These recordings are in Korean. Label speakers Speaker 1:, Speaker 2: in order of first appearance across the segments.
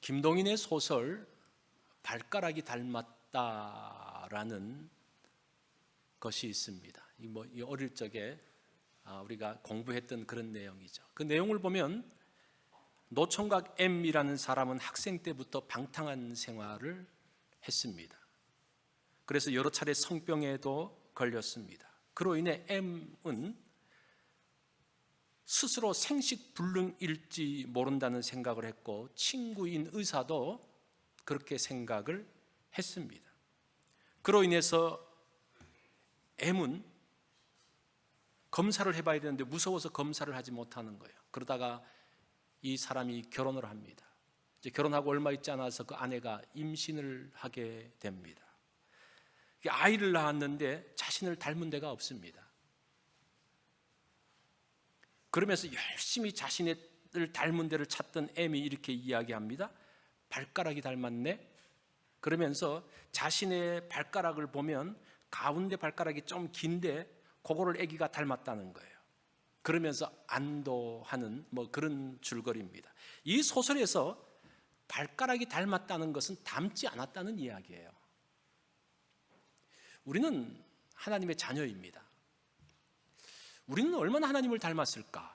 Speaker 1: 김동인의 소설 발가락이 닮았다라는 것이 있습니다. 이 어릴 적에 우리가 공부했던 그런 내용이죠. 그 내용을 보면 노총각 M이라는 사람은 학생 때부터 방탕한 생활을 했습니다. 그래서 여러 차례 성병에도 걸렸습니다. 그로 인해 M은 스스로 생식불능일지 모른다는 생각을 했고, 친구인 의사도 그렇게 생각을 했습니다. 그로 인해서 M은 검사를 해봐야 되는데 무서워서 검사를 하지 못하는 거예요. 그러다가 이 사람이 결혼을 합니다. 이제 결혼하고 얼마 있지 않아서 그 아내가 임신을 하게 됩니다. 아이를 낳았는데 자신을 닮은 데가 없습니다. 그러면서 열심히 자신을 닮은 데를 찾던 M이 이렇게 이야기합니다. 발가락이 닮았네. 그러면서 자신의 발가락을 보면 가운데 발가락이 좀 긴데 그거를 아기가 닮았다는 거예요. 그러면서 안도하는 그런 줄거리입니다. 이 소설에서 발가락이 닮았다는 것은 닮지 않았다는 이야기예요. 우리는 하나님의 자녀입니다. 우리는 얼마나 하나님을 닮았을까?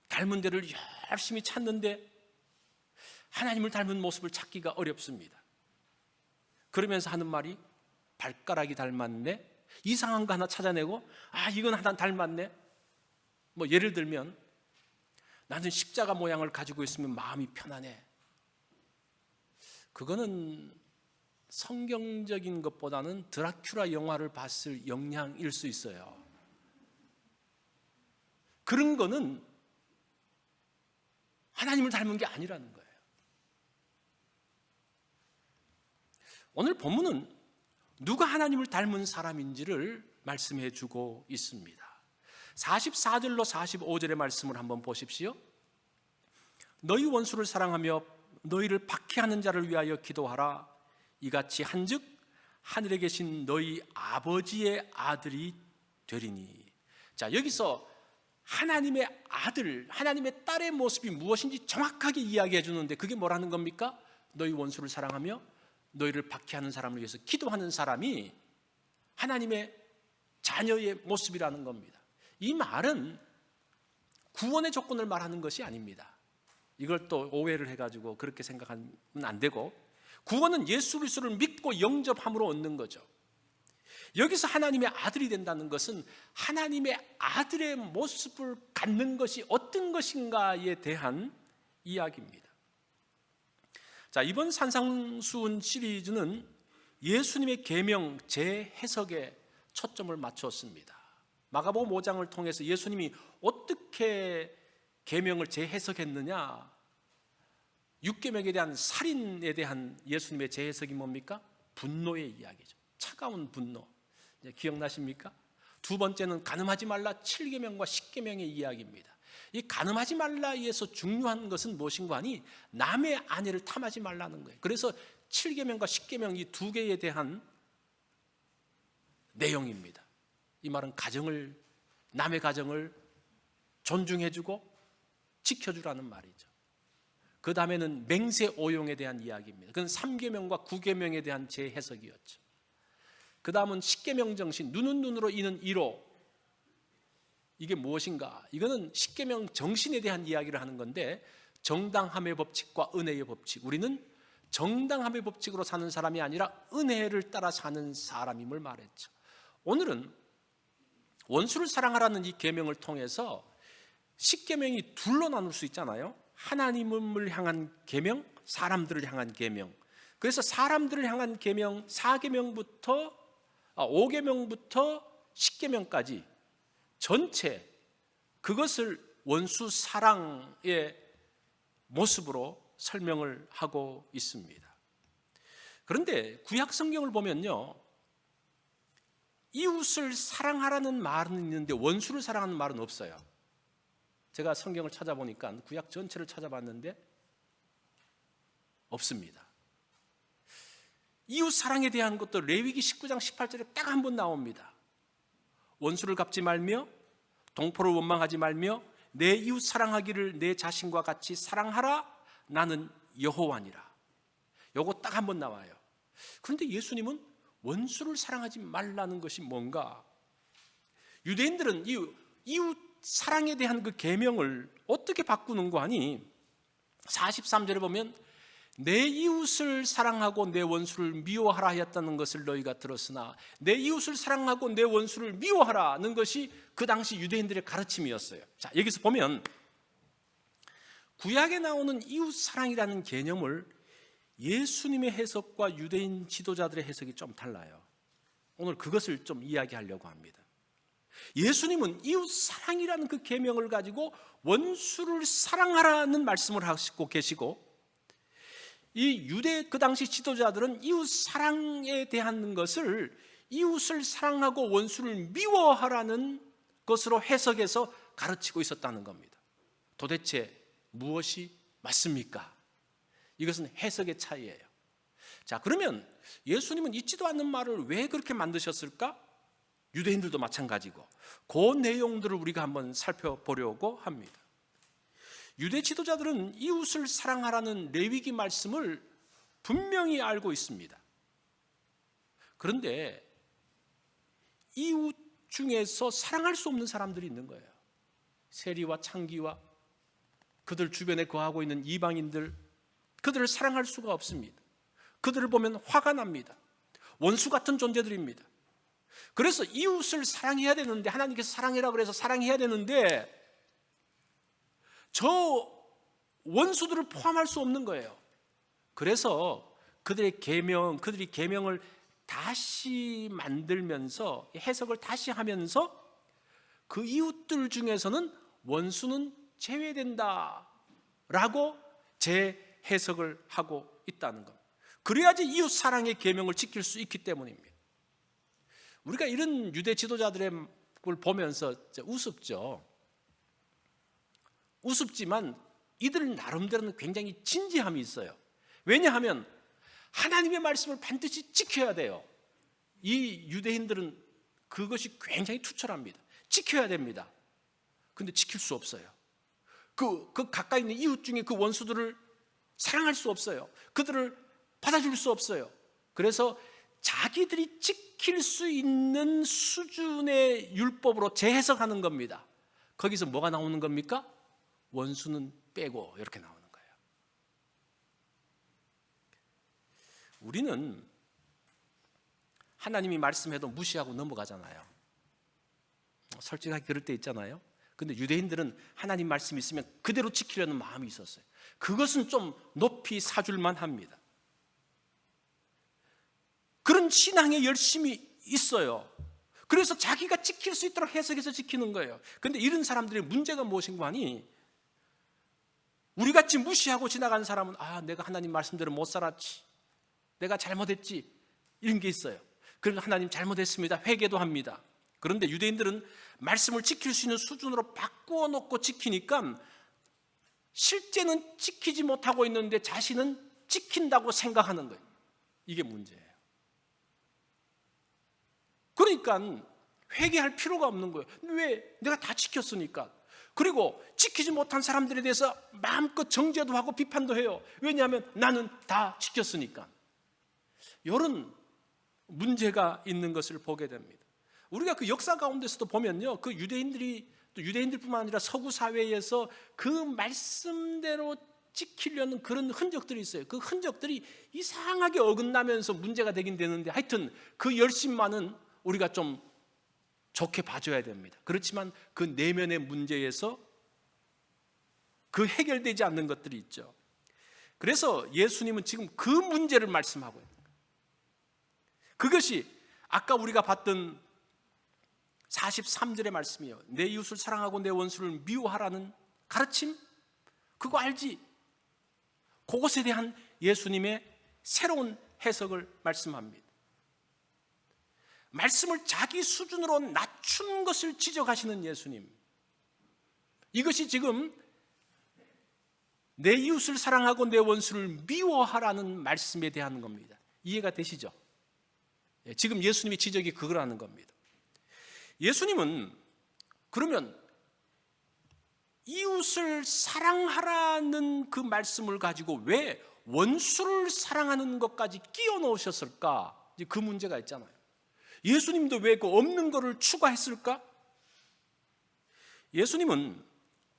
Speaker 1: 닮은 데를 열심히 찾는데 하나님을 닮은 모습을 찾기가 어렵습니다. 그러면서 하는 말이 발가락이 닮았네? 이상한 거 하나 찾아내고 이건 하나 닮았네? 예를 들면 나는 십자가 모양을 가지고 있으면 마음이 편안해. 그거는 성경적인 것보다는 드라큘라 영화를 봤을 영향일 수 있어요. 그런 거는 하나님을 닮은 게 아니라는 거예요. 오늘 본문은 누가 하나님을 닮은 사람인지를 말씀해 주고 있습니다. 44절로 45절의 말씀을 한번 보십시오. 너희 원수를 사랑하며 너희를 박해하는 자를 위하여 기도하라. 이같이 한즉 하늘에 계신 너희 아버지의 아들이 되리니. 자, 여기서 하나님의 아들, 하나님의 딸의 모습이 무엇인지 정확하게 이야기해 주는데 그게 뭐라는 겁니까? 너희 원수를 사랑하며 너희를 박해하는 사람을 위해서 기도하는 사람이 하나님의 자녀의 모습이라는 겁니다. 이 말은 구원의 조건을 말하는 것이 아닙니다. 이걸 또 오해를 해가지고 그렇게 생각하면 안 되고, 구원은 예수 그리스도를 믿고 영접함으로 얻는 거죠. 여기서 하나님의 아들이 된다는 것은 하나님의 아들의 모습을 갖는 것이 어떤 것인가에 대한 이야기입니다. 자, 이번 산상수훈 시리즈는 예수님의 계명 재해석에 초점을 맞췄습니다. 마가복음 5장을 통해서 예수님이 어떻게 계명을 재해석했느냐, 6계명에 대한 살인에 대한 예수님의 재해석이 뭡니까? 분노의 이야기죠. 차가운 분노. 기억나십니까? 두 번째는 간음하지 말라 7계명과 10계명의 이야기입니다. 이 간음하지 말라에서 중요한 것은 무엇인가 하니 남의 아내를 탐하지 말라는 거예요. 그래서 7계명과 10계명 이 두 개에 대한 내용입니다. 이 말은 남의 가정을 존중해주고 지켜주라는 말이죠. 그 다음에는 맹세 오용에 대한 이야기입니다. 그건 3계명과 9계명에 대한 재해석이었죠. 그 다음은 10계명 정신, 눈은 눈으로 이는 이로. 이게 무엇인가? 이거는 10계명 정신에 대한 이야기를 하는 건데, 정당함의 법칙과 은혜의 법칙. 우리는 정당함의 법칙으로 사는 사람이 아니라 은혜를 따라 사는 사람임을 말했죠. 오늘은 원수를 사랑하라는 이 계명을 통해서 10계명이 둘로 나눌 수 있잖아요. 하나님을 향한 계명, 사람들을 향한 계명. 그래서 사람들을 향한 계명 5계명부터 10계명까지 전체 그것을 원수 사랑의 모습으로 설명을 하고 있습니다. 그런데 구약 성경을 보면요, 이웃을 사랑하라는 말은 있는데 원수를 사랑하는 말은 없어요. 제가 성경을 찾아보니까 구약 전체를 찾아봤는데 없습니다. 이웃 사랑에 대한 것도 레위기 19장 18절에 딱 한 번 나옵니다. 원수를 갚지 말며 동포를 원망하지 말며 내 이웃 사랑하기를 내 자신과 같이 사랑하라. 나는 여호와니라. 요거 딱 한 번 나와요. 그런데 예수님은 원수를 사랑하지 말라는 것이 뭔가? 유대인들은 이웃 사랑에 대한 그 계명을 어떻게 바꾸는 거 아니? 43절에 보면 내 이웃을 사랑하고 내 원수를 미워하라 하였다는 것을 너희가 들었으나 내 이웃을 사랑하고 내 원수를 미워하라는 것이 그 당시 유대인들의 가르침이었어요. 자, 여기서 보면 구약에 나오는 이웃 사랑이라는 개념을 예수님의 해석과 유대인 지도자들의 해석이 좀 달라요. 오늘 그것을 좀 이야기하려고 합니다. 예수님은 이웃 사랑이라는 그 계명을 가지고 원수를 사랑하라는 말씀을 하시고 계시고, 이 유대 그 당시 지도자들은 이웃 사랑에 대한 것을 이웃을 사랑하고 원수를 미워하라는 것으로 해석해서 가르치고 있었다는 겁니다. 도대체 무엇이 맞습니까? 이것은 해석의 차이예요. 자, 그러면 예수님은 있지도 않는 말을 왜 그렇게 만드셨을까? 유대인들도 마찬가지고, 그 내용들을 우리가 한번 살펴보려고 합니다. 유대 지도자들은 이웃을 사랑하라는 레위기 말씀을 분명히 알고 있습니다. 그런데 이웃 중에서 사랑할 수 없는 사람들이 있는 거예요. 세리와 창기와 그들 주변에 거하고 있는 이방인들, 그들을 사랑할 수가 없습니다. 그들을 보면 화가 납니다. 원수 같은 존재들입니다. 그래서 이웃을 사랑해야 되는데, 하나님께서 사랑해라 그래서 사랑해야 되는데 저 원수들을 포함할 수 없는 거예요. 그래서 그들이 계명을 다시 만들면서 해석을 다시 하면서 그 이웃들 중에서는 원수는 제외된다라고 재해석을 하고 있다는 것. 그래야지 이웃 사랑의 계명을 지킬 수 있기 때문입니다. 우리가 이런 유대 지도자들의 걸 보면서 우습죠. 우습지만 이들 나름대로는 굉장히 진지함이 있어요. 왜냐하면 하나님의 말씀을 반드시 지켜야 돼요. 이 유대인들은 그것이 굉장히 투철합니다. 지켜야 됩니다. 그런데 지킬 수 없어요. 그 가까이 있는 이웃 중에 그 원수들을 사랑할 수 없어요. 그들을 받아줄 수 없어요. 그래서 자기들이 지킬 수 있는 수준의 율법으로 재해석하는 겁니다. 거기서 뭐가 나오는 겁니까? 원수는 빼고 이렇게 나오는 거예요. 우리는 하나님이 말씀해도 무시하고 넘어가잖아요. 솔직하게 그럴 때 있잖아요. 근데 유대인들은 하나님 말씀이 있으면 그대로 지키려는 마음이 있었어요. 그것은 좀 높이 사줄만 합니다. 그런 신앙의 열심이 있어요. 그래서 자기가 지킬 수 있도록 해석해서 지키는 거예요. 그런데 이런 사람들의 문제가 무엇인가 하니, 우리같이 무시하고 지나가는 사람은 내가 하나님 말씀대로 못 살았지, 내가 잘못했지, 이런 게 있어요. 그래서 하나님 잘못했습니다, 회개도 합니다. 그런데 유대인들은 말씀을 지킬 수 있는 수준으로 바꾸어 놓고 지키니까 실제는 지키지 못하고 있는데 자신은 지킨다고 생각하는 거예요. 이게 문제예요. 그러니까 회개할 필요가 없는 거예요. 왜? 내가 다 지켰으니까. 그리고 지키지 못한 사람들에 대해서 마음껏 정죄도 하고 비판도 해요. 왜냐하면 나는 다 지켰으니까. 이런 문제가 있는 것을 보게 됩니다. 우리가 그 역사 가운데서도 보면요, 그 유대인들이, 또 유대인들뿐만 아니라 서구 사회에서 그 말씀대로 지키려는 그런 흔적들이 있어요. 그 흔적들이 이상하게 어긋나면서 문제가 되긴 되는데, 하여튼 그 열심만은 우리가 좀 좋게 봐줘야 됩니다. 그렇지만 그 내면의 문제에서 그 해결되지 않는 것들이 있죠. 그래서 예수님은 지금 그 문제를 말씀하고 있는 거예요. 그것이 아까 우리가 봤던 43절의 말씀이에요. 내 이웃을 사랑하고 내 원수를 미워하라는 가르침, 그거 알지? 그것에 대한 예수님의 새로운 해석을 말씀합니다. 말씀을 자기 수준으로 낮춘 것을 지적하시는 예수님, 이것이 지금 내 이웃을 사랑하고 내 원수를 미워하라는 말씀에 대한 겁니다. 이해가 되시죠? 지금 예수님의 지적이 그거라는 겁니다. 예수님은 그러면 이웃을 사랑하라는 그 말씀을 가지고 왜 원수를 사랑하는 것까지 끼워 넣으셨을까? 그 문제가 있잖아요. 예수님도 왜 그 없는 거를 추가했을까? 예수님은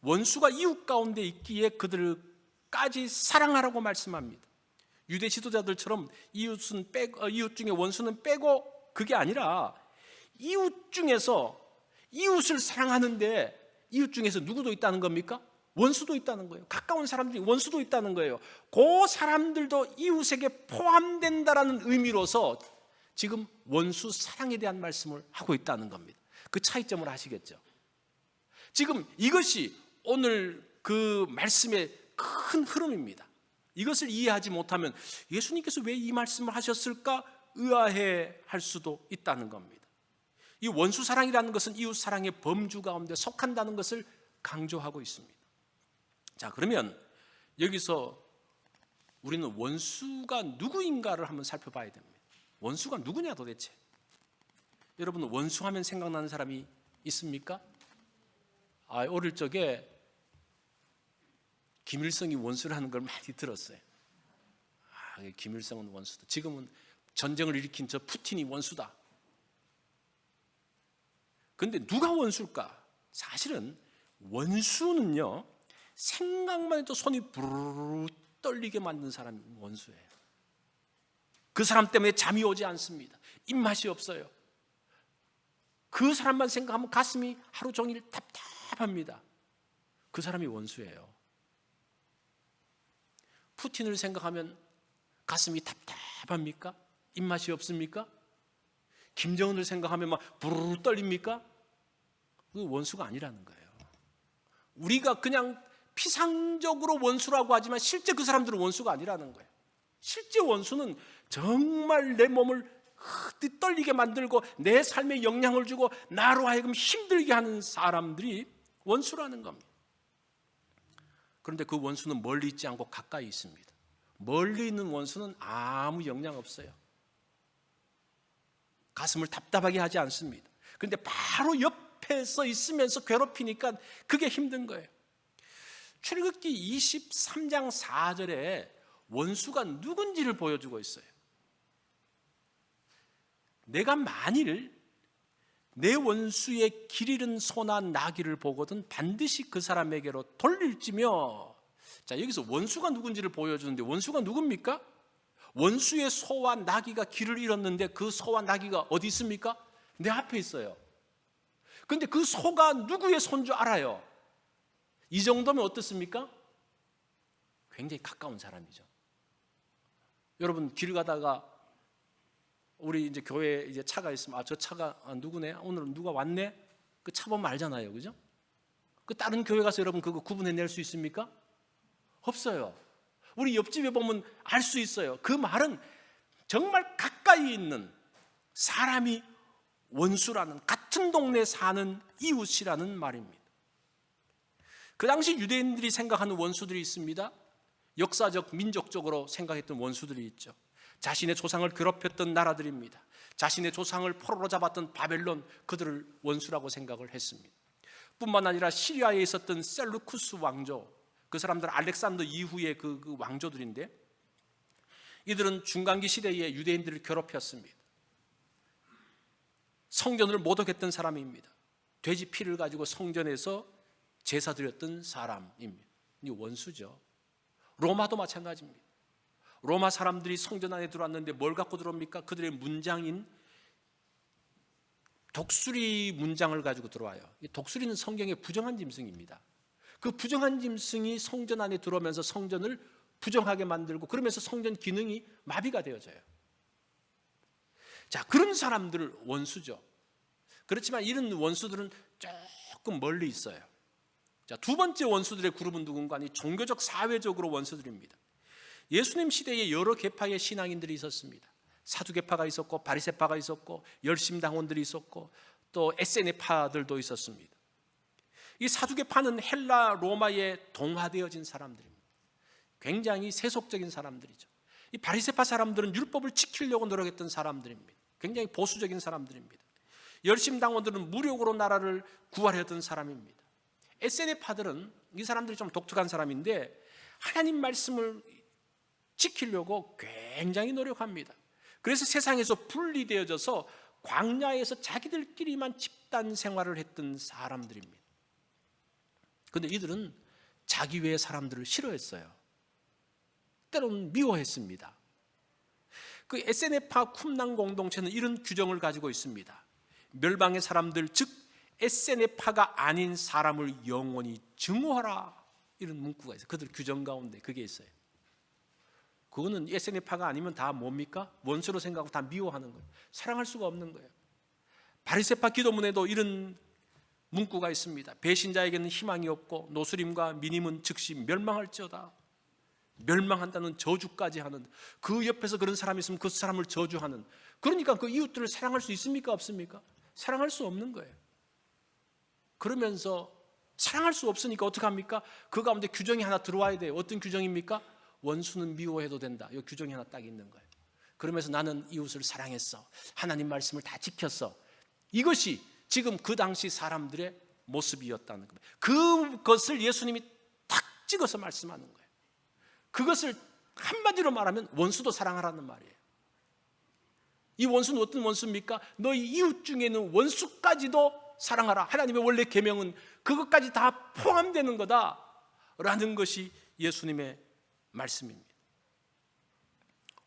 Speaker 1: 원수가 이웃 가운데 있기에 그들까지 사랑하라고 말씀합니다. 유대 지도자들처럼 이웃 중에 원수는 빼고, 그게 아니라 이웃 중에서 이웃을 사랑하는데 이웃 중에서 누구도 있다는 겁니까? 원수도 있다는 거예요. 가까운 사람 중에 원수도 있다는 거예요. 그 사람들도 이웃에게 포함된다라는 의미로서 지금 원수 사랑에 대한 말씀을 하고 있다는 겁니다. 그 차이점을 아시겠죠? 지금 이것이 오늘 그 말씀의 큰 흐름입니다. 이것을 이해하지 못하면 예수님께서 왜 이 말씀을 하셨을까 의아해 할 수도 있다는 겁니다. 이 원수 사랑이라는 것은 이웃 사랑의 범주 가운데 속한다는 것을 강조하고 있습니다. 자, 그러면 여기서 우리는 원수가 누구인가를 한번 살펴봐야 됩니다. 원수가 누구냐 도대체? 여러분, 원수하면 생각나는 사람이 있습니까? 어릴 적에 김일성이 원수라는 걸 많이 들었어요. 김일성은 원수다. 지금은 전쟁을 일으킨 저 푸틴이 원수다. 그런데 누가 원수일까? 사실은 원수는요, 생각만 해도 손이 부르르 떨리게 만든 사람이 원수예요. 그 사람 때문에 잠이 오지 않습니다. 입맛이 없어요. 그 사람만 생각하면 가슴이 하루 종일 답답합니다. 그 사람이 원수예요. 푸틴을 생각하면 가슴이 답답합니까? 입맛이 없습니까? 김정은을 생각하면 막 부르르 떨립니까? 그 원수가 아니라는 거예요. 우리가 그냥 피상적으로 원수라고 하지만 실제 그 사람들은 원수가 아니라는 거예요. 실제 원수는 정말 내 몸을 떨리게 만들고 내 삶에 영향을 주고 나로 하여금 힘들게 하는 사람들이 원수라는 겁니다. 그런데 그 원수는 멀리 있지 않고 가까이 있습니다. 멀리 있는 원수는 아무 영향 없어요. 가슴을 답답하게 하지 않습니다. 그런데 바로 옆에서 있으면서 괴롭히니까 그게 힘든 거예요. 출애굽기 23장 4절에 원수가 누군지를 보여주고 있어요. 내가 만일 내 원수의 길 잃은 소나 나귀를 보거든 반드시 그 사람에게로 돌릴지며. 자, 여기서 원수가 누군지를 보여주는데 원수가 누굽니까? 원수의 소와 나귀가 길을 잃었는데 그 소와 나귀가 어디 있습니까? 내 앞에 있어요. 그런데 그 소가 누구의 소인 줄 알아요. 이 정도면 어떻습니까? 굉장히 가까운 사람이죠. 여러분, 길 가다가 우리 이제 교회에 이제 차가 있으면 저 차가 누구네? 오늘은 누가 왔네? 그 차 보면 알잖아요. 그죠? 그 다른 교회 가서 여러분 그거 구분해낼 수 있습니까? 없어요. 우리 옆집에 보면 알 수 있어요. 그 말은 정말 가까이 있는 사람이 원수라는, 같은 동네에 사는 이웃이라는 말입니다. 그 당시 유대인들이 생각하는 원수들이 있습니다. 역사적, 민족적으로 생각했던 원수들이 있죠. 자신의 조상을 괴롭혔던 나라들입니다. 자신의 조상을 포로로 잡았던 바벨론, 그들을 원수라고 생각을 했습니다. 뿐만 아니라 시리아에 있었던 셀루쿠스 왕조, 그 사람들은 알렉산더 이후의 그 왕조들인데, 이들은 중간기 시대에 유대인들을 괴롭혔습니다. 성전을 모독했던 사람입니다. 돼지 피를 가지고 성전에서 제사 드렸던 사람입니다. 이 원수죠. 로마도 마찬가지입니다. 로마 사람들이 성전 안에 들어왔는데 뭘 갖고 들어옵니까? 그들의 문장인 독수리 문장을 가지고 들어와요. 이 독수리는 성경의 부정한 짐승입니다. 그 부정한 짐승이 성전 안에 들어오면서 성전을 부정하게 만들고, 그러면서 성전 기능이 마비가 되어져요. 자, 그런 사람들을 원수죠. 그렇지만 이런 원수들은 조금 멀리 있어요. 자, 두 번째 원수들의 그룹은 누군가 하니 종교적, 사회적으로 원수들입니다. 예수님 시대에 여러 계파의 신앙인들이 있었습니다. 사두개파가 있었고 바리새파가 있었고 열심당원들이 있었고 또 에세네파들도 있었습니다. 이 사두개파는 헬라 로마에 동화되어진 사람들입니다. 굉장히 세속적인 사람들이죠. 이 바리새파 사람들은 율법을 지키려고 노력했던 사람들입니다. 굉장히 보수적인 사람들입니다. 열심당원들은 무력으로 나라를 구하려던 사람입니다. SNF파들은 이 사람들이 좀 독특한 사람인데 하나님 말씀을 지키려고 굉장히 노력합니다. 그래서 세상에서 분리되어져서 광야에서 자기들끼리만 집단 생활을 했던 사람들입니다. 그런데 이들은 자기 외의 사람들을 싫어했어요. 때로는 미워했습니다. 그 SNF파 쿰난 공동체는 이런 규정을 가지고 있습니다. 멸망의 사람들, 즉 SNF파가 아닌 사람을 영원히 증오하라, 이런 문구가 있어요. 그들 규정 가운데 그게 있어요. 그거는 SNF파가 아니면 다 뭡니까? 원수로 생각하고 다 미워하는 거예요. 사랑할 수가 없는 거예요. 바리새파 기도문에도 이런 문구가 있습니다. 배신자에게는 희망이 없고 노스림과 미님은 즉시 멸망할지어다. 멸망한다는 저주까지 하는, 그 옆에서 그런 사람이 있으면 그 사람을 저주하는, 그러니까 그 이웃들을 사랑할 수 있습니까? 없습니까? 사랑할 수 없는 거예요. 그러면서 사랑할 수 없으니까 어떻게 합니까? 그 가운데 규정이 하나 들어와야 돼요. 어떤 규정입니까? 원수는 미워해도 된다. 이 규정이 하나 딱 있는 거예요. 그러면서 나는 이웃을 사랑했어, 하나님 말씀을 다 지켰어. 이것이 지금 그 당시 사람들의 모습이었다는 겁니다. 그것을 예수님이 탁 찍어서 말씀하는 거예요. 그것을 한마디로 말하면 원수도 사랑하라는 말이에요. 이 원수는 어떤 원수입니까? 너희 이웃 중에 있는 원수까지도 사랑하라. 하나님의 원래 계명은 그것까지 다 포함되는 거다라는 것이 예수님의 말씀입니다.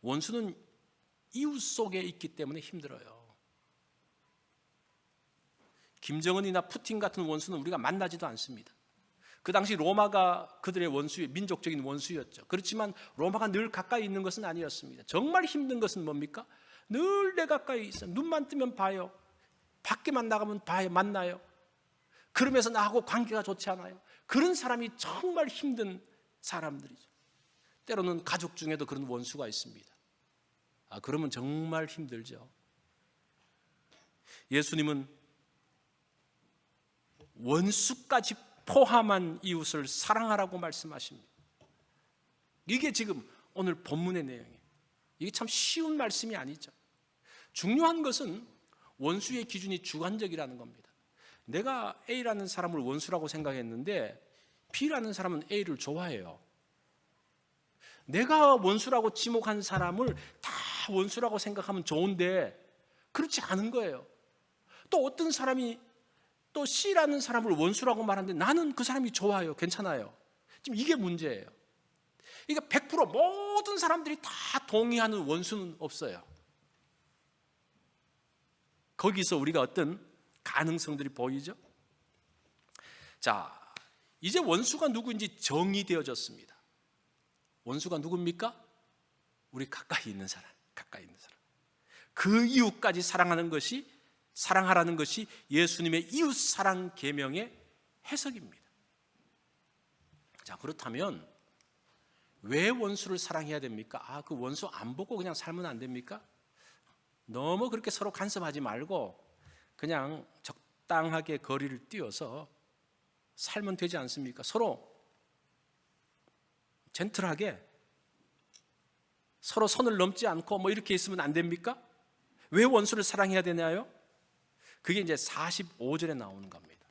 Speaker 1: 원수는 이웃 속에 있기 때문에 힘들어요. 김정은이나 푸틴 같은 원수는 우리가 만나지도 않습니다. 그 당시 로마가 그들의 원수, 민족적인 원수였죠. 그렇지만 로마가 늘 가까이 있는 것은 아니었습니다. 정말 힘든 것은 뭡니까? 늘 내 가까이 있어. 눈만 뜨면 봐요. 밖에만 나가면 봐요. 만나요. 그러면서 나하고 관계가 좋지 않아요. 그런 사람이 정말 힘든 사람들이죠. 때로는 가족 중에도 그런 원수가 있습니다. 그러면 정말 힘들죠. 예수님은 원수까지 포함한 이웃을 사랑하라고 말씀하십니다. 이게 지금 오늘 본문의 내용이에요. 이게 참 쉬운 말씀이 아니죠. 중요한 것은 원수의 기준이 주관적이라는 겁니다. 내가 A라는 사람을 원수라고 생각했는데 B라는 사람은 A를 좋아해요. 내가 원수라고 지목한 사람을 다 원수라고 생각하면 좋은데 그렇지 않은 거예요. 또 어떤 사람이 또 C라는 사람을 원수라고 말하는데 나는 그 사람이 좋아요. 괜찮아요. 지금 이게 문제예요. 그러니까 100% 모든 사람들이 다 동의하는 원수는 없어요. 거기서 우리가 어떤 가능성들이 보이죠? 자, 이제 원수가 누구인지 정의되어졌습니다. 원수가 누굽니까? 우리 가까이 있는 사람, 가까이 있는 사람. 그 이웃까지 사랑하라는 것이 예수님의 이웃 사랑 계명의 해석입니다. 자, 그렇다면 왜 원수를 사랑해야 됩니까? 그 원수 안 보고 그냥 살면 안 됩니까? 너무 그렇게 서로 간섭하지 말고 그냥 적당하게 거리를 띄워서 살면 되지 않습니까? 서로 젠틀하게 서로 선을 넘지 않고 이렇게 있으면 안 됩니까? 왜 원수를 사랑해야 되나요? 그게 이제 45절에 나오는 겁니다.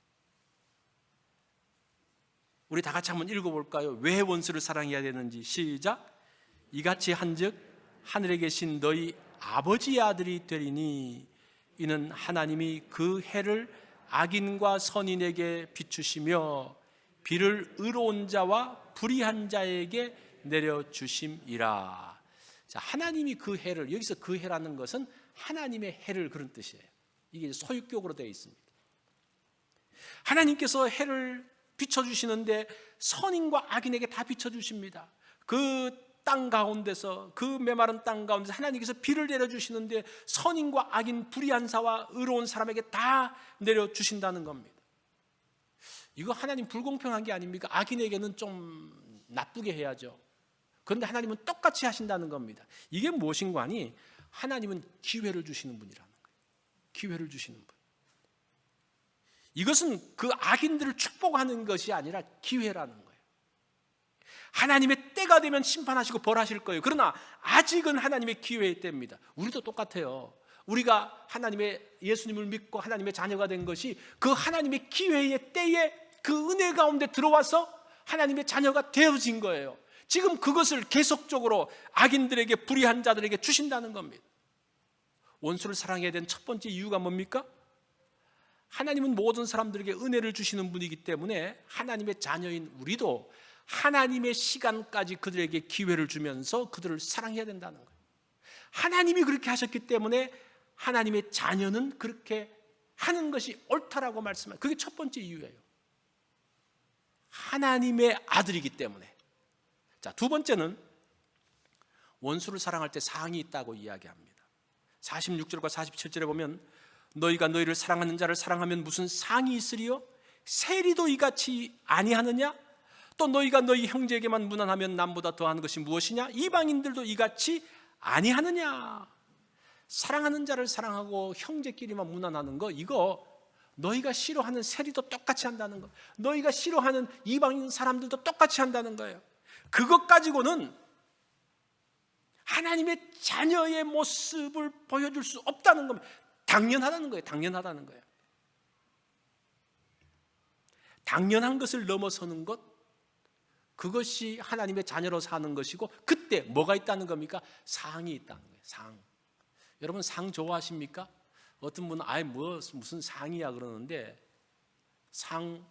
Speaker 1: 우리 다 같이 한번 읽어볼까요? 왜 원수를 사랑해야 되는지. 시작. 이같이 한즉 하늘에 계신 너희 아버지의 아들이 되리니 이는 하나님이 그 해를 악인과 선인에게 비추시며 비를 의로운 자와 불의한 자에게 내려주심이라. 자, 하나님이 그 해를, 여기서 그 해라는 것은 하나님의 해를 그런 뜻이에요. 이게 소유격으로 되어 있습니다. 하나님께서 해를 비춰주시는데 선인과 악인에게 다 비춰주십니다. 그 땅 가운데서, 그 메마른 땅 가운데서 하나님께서 비를 내려주시는데 선인과 악인, 불의한 자와 의로운 사람에게 다 내려주신다는 겁니다. 이거 하나님 불공평한 게 아닙니까? 악인에게는 좀 나쁘게 해야죠. 그런데 하나님은 똑같이 하신다는 겁니다. 이게 무엇인가 하니 하나님은 기회를 주시는 분이라는 거예요. 기회를 주시는 분. 이것은 그 악인들을 축복하는 것이 아니라 기회라는 거예요. 하나님의 때가 되면 심판하시고 벌하실 거예요. 그러나 아직은 하나님의 기회의 때입니다. 우리도 똑같아요. 우리가 하나님의 예수님을 믿고 하나님의 자녀가 된 것이 그 하나님의 기회의 때에 그 은혜 가운데 들어와서 하나님의 자녀가 되어진 거예요. 지금 그것을 계속적으로 악인들에게, 불의한 자들에게 주신다는 겁니다. 원수를 사랑해야 되는 첫 번째 이유가 뭡니까? 하나님은 모든 사람들에게 은혜를 주시는 분이기 때문에 하나님의 자녀인 우리도 하나님의 시간까지 그들에게 기회를 주면서 그들을 사랑해야 된다는 거예요. 하나님이 그렇게 하셨기 때문에 하나님의 자녀는 그렇게 하는 것이 옳다라고 말씀하세요. 그게 첫 번째 이유예요. 하나님의 아들이기 때문에. 자, 두 번째는 원수를 사랑할 때 상이 있다고 이야기합니다. 46절과 47절에 보면 너희가 너희를 사랑하는 자를 사랑하면 무슨 상이 있으리요? 세리도 이같이 아니하느냐? 또 너희가 너희 형제에게만 무난하면 남보다 더하는 것이 무엇이냐? 이방인들도 이같이 아니하느냐? 사랑하는 자를 사랑하고 형제끼리만 무난하는 거, 이거 너희가 싫어하는 세리도 똑같이 한다는 거, 너희가 싫어하는 이방인 사람들도 똑같이 한다는 거예요. 그것 가지고는 하나님의 자녀의 모습을 보여줄 수 없다는 겁니다. 당연하다는 거예요. 당연하다는 거예요. 당연한 것을 넘어서는 것, 그것이 하나님의 자녀로 사는 것이고, 그때 뭐가 있다는 겁니까? 상이 있다는 거예요. 상. 여러분 상 좋아하십니까? 어떤 분은 무슨 상이야 그러는데, 상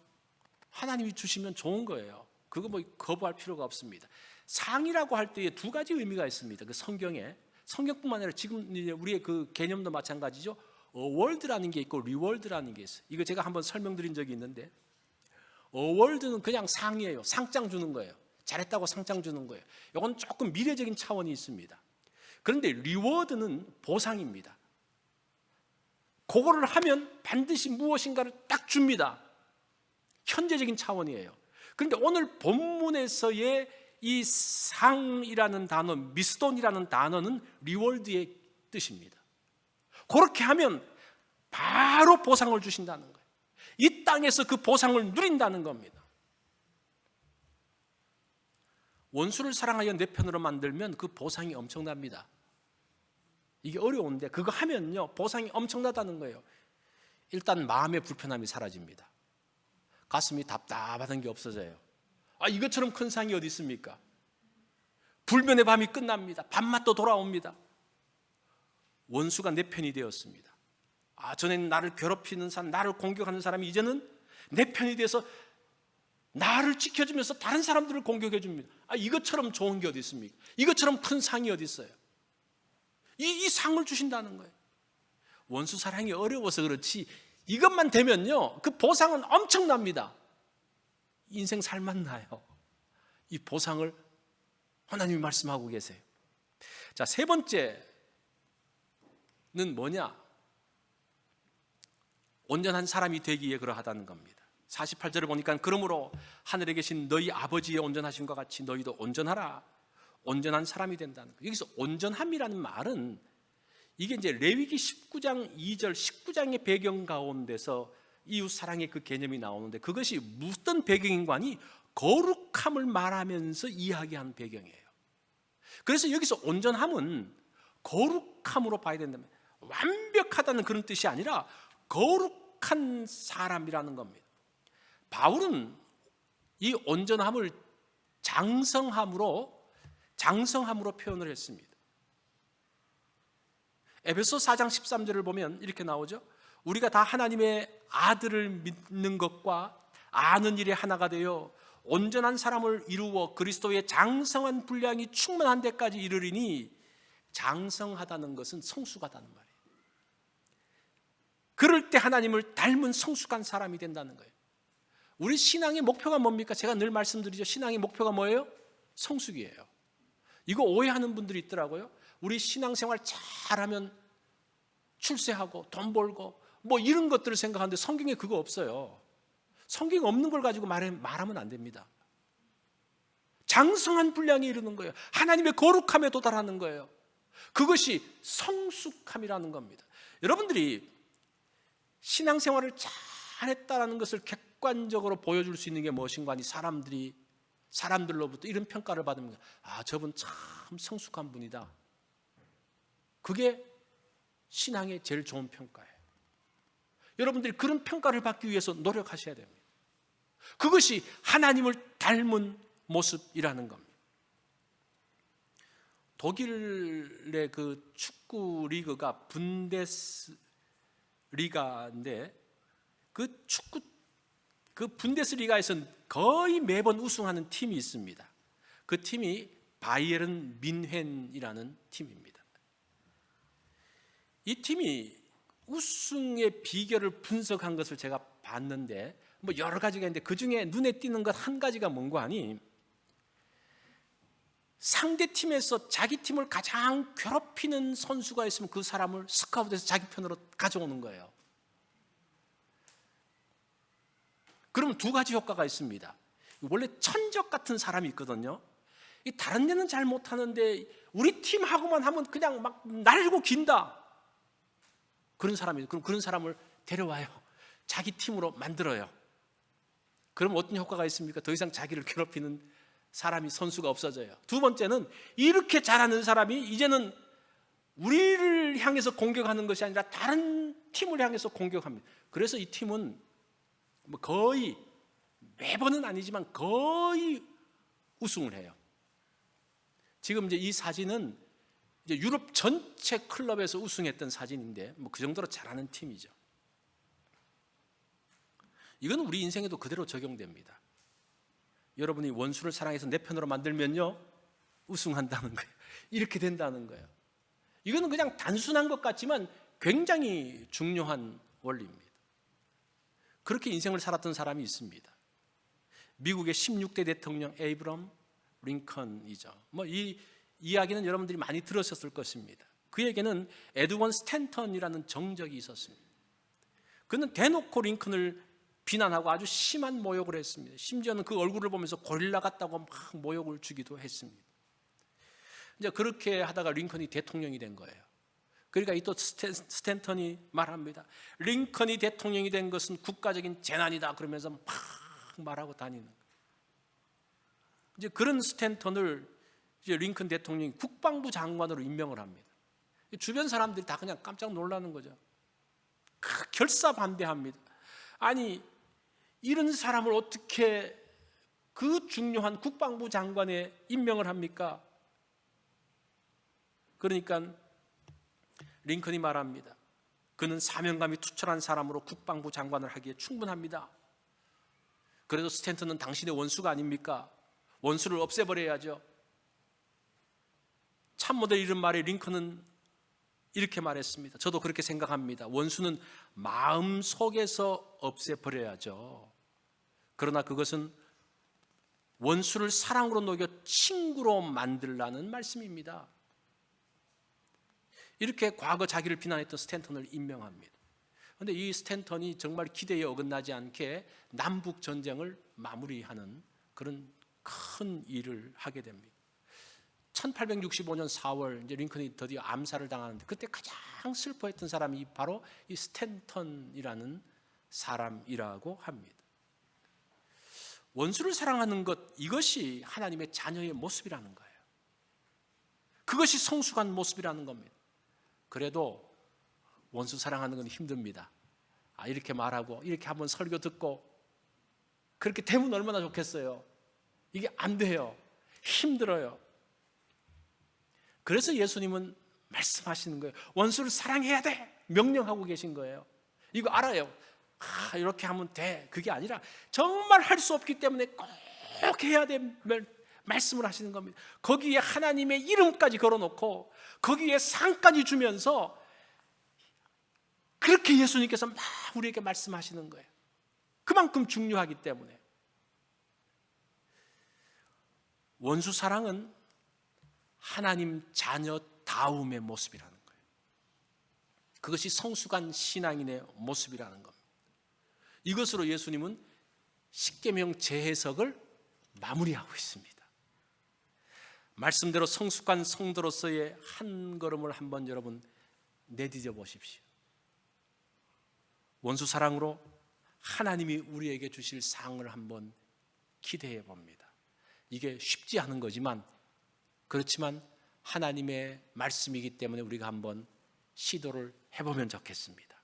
Speaker 1: 하나님이 주시면 좋은 거예요. 그거 거부할 필요가 없습니다. 상이라고 할 때에 두 가지 의미가 있습니다. 그 성경뿐만 아니라 지금 우리의 그 개념도 마찬가지죠. 어월드라는 게 있고 리월드라는 게 있어요. 이거 제가 한번 설명드린 적이 있는데, 어월드는 그냥 상이에요. 상장 주는 거예요. 잘했다고 상장 주는 거예요. 이건 조금 미래적인 차원이 있습니다. 그런데 리워드는 보상입니다. 그거를 하면 반드시 무엇인가를 딱 줍니다. 현재적인 차원이에요. 그런데 오늘 본문에서의 이 상이라는 단어, 미스돈이라는 단어는 리월드의 뜻입니다. 그렇게 하면 바로 보상을 주신다는 거예요. 이 땅에서 그 보상을 누린다는 겁니다. 원수를 사랑하여 내 편으로 만들면 그 보상이 엄청납니다. 이게 어려운데 그거 하면요 보상이 엄청나다는 거예요. 일단 마음의 불편함이 사라집니다. 가슴이 답답하던 게 없어져요. 이것처럼 큰 상이 어디 있습니까? 불면의 밤이 끝납니다. 밤맛도 돌아옵니다. 원수가 내 편이 되었습니다. 전에는 나를 괴롭히는 사람, 나를 공격하는 사람이 이제는 내 편이 돼서 나를 지켜주면서 다른 사람들을 공격해 줍니다. 이것처럼 좋은 게 어디 있습니까? 이것처럼 큰 상이 어디 있어요? 이 상을 주신다는 거예요. 원수 사랑이 어려워서 그렇지 이것만 되면요 그 보상은 엄청납니다. 인생 살맛나요. 이 보상을 하나님이 말씀하고 계세요. 자, 세 번째는 뭐냐? 온전한 사람이 되기 위해 그러하다는 겁니다. 48절을 보니까 그러므로 하늘에 계신 너희 아버지의 온전하심과 같이 너희도 온전하라. 온전한 사람이 된다는 거예요. 여기서 온전함이라는 말은 이게 이제 레위기 19장 2절 19장의 배경 가운데서 이웃 사랑의 그 개념이 나오는데, 그것이 무슨 배경인가니 거룩함을 말하면서 이야기한 배경이에요. 그래서 여기서 온전함은 거룩함으로 봐야 된다면, 완벽하다는 그런 뜻이 아니라 거룩한 사람이라는 겁니다. 바울은 이 온전함을 장성함으로 표현을 했습니다. 에베소 4장 13절을 보면 이렇게 나오죠. 우리가 다 하나님의 아들을 믿는 것과 아는 일에 하나가 되어 온전한 사람을 이루어 그리스도의 장성한 분량이 충만한 데까지 이르리니, 장성하다는 것은 성숙하다는 말이에요. 그럴 때 하나님을 닮은 성숙한 사람이 된다는 거예요. 우리 신앙의 목표가 뭡니까? 제가 늘 말씀드리죠. 신앙의 목표가 뭐예요? 성숙이에요. 이거 오해하는 분들이 있더라고요. 우리 신앙생활 잘하면 출세하고 돈 벌고 이런 것들을 생각하는데 성경에 그거 없어요. 성경에 없는 걸 가지고 말하면 안 됩니다. 장성한 분량에 이르는 거예요. 하나님의 거룩함에 도달하는 거예요. 그것이 성숙함이라는 겁니다. 여러분들이 신앙생활을 잘했다는 것을 객관적으로 보여줄 수 있는 게 무엇인가 하니, 사람들로부터 이런 평가를 받으면 저분 참 성숙한 분이다. 그게 신앙의 제일 좋은 평가예요. 여러분들이 그런 평가를 받기 위해서 노력하셔야 됩니다. 그것이 하나님을 닮은 모습이라는 겁니다. 독일의 그 축구 리그가 분데스리가인데 그 분데스리가에서는 거의 매번 우승하는 팀이 있습니다. 그 팀이 바이에른 뮌헨이라는 팀입니다. 이 팀이 우승의 비결을 분석한 것을 제가 봤는데 뭐 여러 가지가 있는데 그 중에 눈에 띄는 것 한 가지가 뭔가 하니 상대 팀에서 자기 팀을 가장 괴롭히는 선수가 있으면 그 사람을 스카우트해서 자기 편으로 가져오는 거예요. 그러면 두 가지 효과가 있습니다. 원래 천적 같은 사람이 있거든요. 다른 데는 잘 못하는데 우리 팀하고만 하면 그냥 막 날고 긴다. 그런 사람이에요. 그럼 그런 사람을 데려와요. 자기 팀으로 만들어요. 그럼 어떤 효과가 있습니까? 더 이상 자기를 괴롭히는 사람이 선수가 없어져요. 두 번째는 이렇게 잘하는 사람이 이제는 우리를 향해서 공격하는 것이 아니라 다른 팀을 향해서 공격합니다. 그래서 이 팀은 뭐 거의 매번은 아니지만 거의 우승을 해요. 지금 이제 이 사진은 이제 유럽 전체 클럽에서 우승했던 사진인데 뭐 그 정도로 잘하는 팀이죠. 이건 우리 인생에도 그대로 적용됩니다. 여러분이 원수를 사랑해서 내 편으로 만들면요 우승한다는 거예요. 이렇게 된다는 거예요. 이거는 그냥 단순한 것 같지만 굉장히 중요한 원리입니다. 그렇게 인생을 살았던 사람이 있습니다. 미국의 16대 대통령 에이브럼 링컨이죠. 뭐 이 이야기는 여러분들이 많이 들으셨을 것입니다. 그에게는 에드원 스탠턴이라는 정적이 있었습니다. 그는 대놓고 링컨을 비난하고 아주 심한 모욕을 했습니다. 심지어는 그 얼굴을 보면서 고릴라 같다고 막 모욕을 주기도 했습니다. 이제 그렇게 하다가 링컨이 대통령이 된 거예요. 그러니까 이 또 스탠턴이 말합니다. 링컨이 대통령이 된 것은 국가적인 재난이다 그러면서 막 말하고 다니는 거예요. 이제 그런 스탠턴을 이제 링컨 대통령이 국방부 장관으로 임명을 합니다. 주변 사람들이 다 그냥 깜짝 놀라는 거죠. 결사반대합니다. 아니 이런 사람을 어떻게 그 중요한 국방부 장관에 임명을 합니까? 그러니까 링컨이 말합니다. 그는 사명감이 투철한 사람으로 국방부 장관을 하기에 충분합니다. 그래도 스탠턴은 당신의 원수가 아닙니까? 원수를 없애버려야죠. 참모들 이런 말에 링컨은 이렇게 말했습니다. 저도 그렇게 생각합니다. 원수는 마음속에서 없애버려야죠. 그러나 그것은 원수를 사랑으로 녹여 친구로 만들라는 말씀입니다. 이렇게 과거 자기를 비난했던 스탠턴을 임명합니다. 그런데 이 스탠턴이 정말 기대에 어긋나지 않게 남북 전쟁을 마무리하는 그런 큰 일을 하게 됩니다. 1865년 4월 이제 링컨이 드디어 암살을 당하는데 그때 가장 슬퍼했던 사람이 바로 이 스탠턴이라는 사람이라고 합니다. 원수를 사랑하는 것, 이것이 하나님의 자녀의 모습이라는 거예요. 그것이 성숙한 모습이라는 겁니다. 그래도 원수 사랑하는 건 힘듭니다. 이렇게 말하고 이렇게 한번 설교 듣고 그렇게 되면 얼마나 좋겠어요. 이게 안 돼요. 힘들어요. 그래서 예수님은 말씀하시는 거예요. 원수를 사랑해야 돼. 명령하고 계신 거예요. 이거 알아요. 이렇게 하면 돼. 그게 아니라 정말 할 수 없기 때문에 꼭 해야 돼. 말씀을 하시는 겁니다. 거기에 하나님의 이름까지 걸어놓고 거기에 상까지 주면서 그렇게 예수님께서 막 우리에게 말씀하시는 거예요. 그만큼 중요하기 때문에. 원수 사랑은 하나님 자녀다움의 모습이라는 거예요. 그것이 성숙한 신앙인의 모습이라는 겁니다. 이것으로 예수님은 십계명 재해석을 마무리하고 있습니다. 말씀대로 성숙한 성도로서의 한 걸음을 한번 여러분 내디뎌 보십시오. 원수 사랑으로 하나님이 우리에게 주실 상을 한번 기대해 봅니다. 이게 쉽지 않은 거지만 그렇지만 하나님의 말씀이기 때문에 우리가 한번 시도를 해보면 좋겠습니다.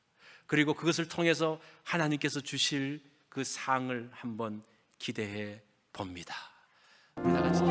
Speaker 1: 그리고 그것을 통해서 하나님께서 주실 그 상을 한번 기대해 봅니다. 우리 다 같이